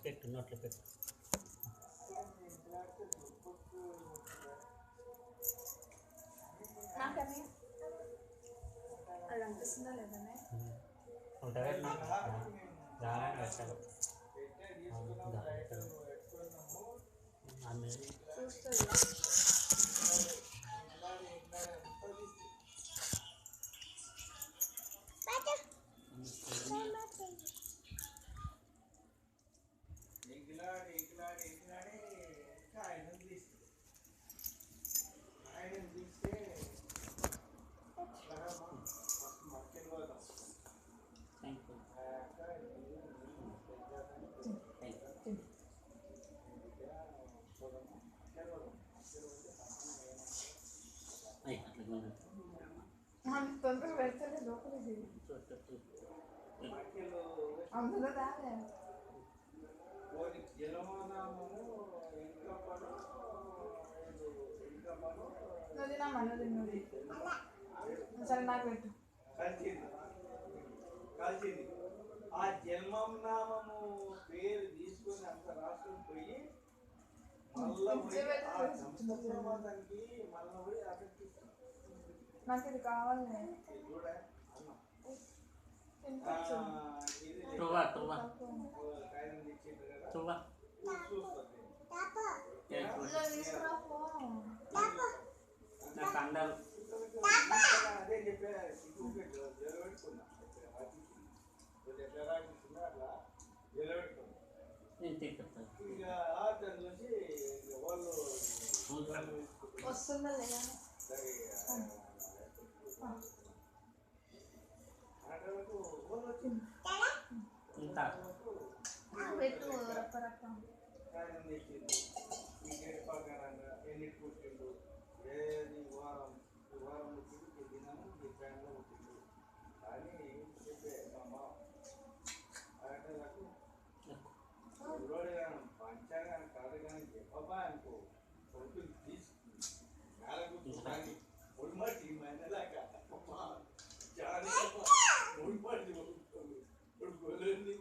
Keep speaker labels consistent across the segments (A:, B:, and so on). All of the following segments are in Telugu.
A: పెట్టు నోట్లో పెట్టు.
B: నాకని అది అనిపిస్తుందా లేదనే
A: ఉంటుంది దాని పెట్టాలి ఆమె
B: చూస్తుంది. తొందరగా పెడతానే లోపలికి అందులో రాలే నువ్వు తినమ్మా నువ్వు సరే నాకు పెట్టు.
C: కలిసింది ఆ జన్మం నామము పేరు తీసుకొని అంత రాసుకొని పోయి మళ్ళీ మళ్ళీ
B: నాకు ఇది కావాలి. తీసుకురా
C: అదే చెప్పా జరగబెట్టుకున్నా అట్లా జరగబెట్టుకున్నా ఇక ఆటలు చూసి వాళ్ళు
B: వస్తుందా లేదా పెట్టు రప్ప రప్ప
C: ఎన్ని పుట్టిండు ఏది వారం పుట్టిండు దినము ఈ టైంలో పుట్టిండు అని చెప్పే మా ఆటలకు రోడ్డు కానీ పంచాగా కాదు కానీ చెప్పబా అనుకో కొడుకుని తీసుకు నేల కూర్చొని ఒడిమట్టి మైనలాగా చాలా ఒడిమట్టి కొడుకోలేండి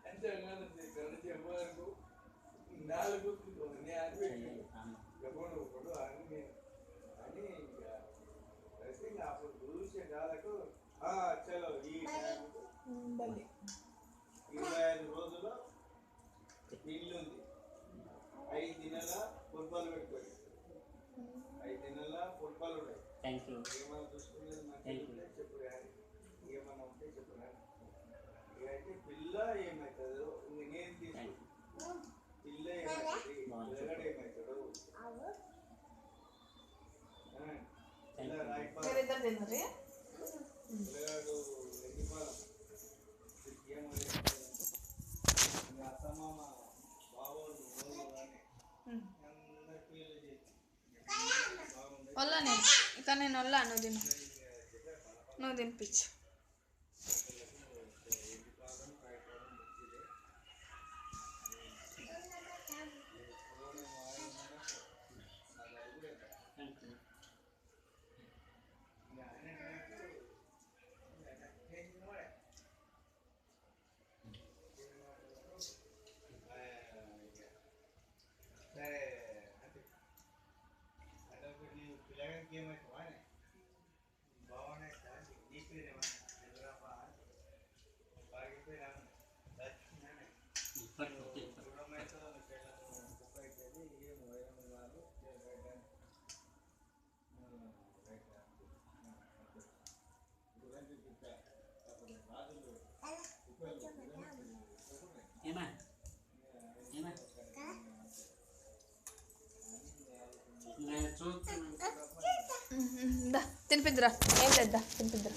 C: అంతేగాని కళ్ళు చెప్పాలనుకో నేల కూర్చుంటుంది నేను అనిపెట్టి ఎప్పుడు ఒకడు అని అని ఇంకా అప్పుడు చూసే కాలకు చలో ఈ 25 రోజుల్లో ఇల్లు ఉంది 5 దినాల ఫుట్బాల్ పెట్టుకోండి 5 దినాల ఫుట్బాల్ ఉన్నాయి. ఏమైనా చూసుకునేది మంచిగా చెప్పు కానీ ఏమన్నా ఉంటే చెప్పు కానీ ఇక అయితే పిల్ల ఏమవుతుందో ఇంక నేను తీసుకు పిల్ల ఏమవుతుంది పిల్లగాడు ఏమవుతాడు పిల్లగాడు ఎన్నిపాలం అత్తమామ బాబోళ్ళు అందరి పిల్లలు చేసి
B: వల్ల నేను ఇక నేను వల్ల నువ్వు తినిపించు.
C: సరే అంటే అదొకటి పిల్లగానికి ఏమవుతావా బాగున్నాయి సార్ నీ పేరు ఏమన్నా బాగిపోయినా దూరమైతే కుక్క అవుతుంది ఏం వైరం కాదు రాజులు
B: తినిపిద్దురా ఏం లేదా తినిపిద్దురా.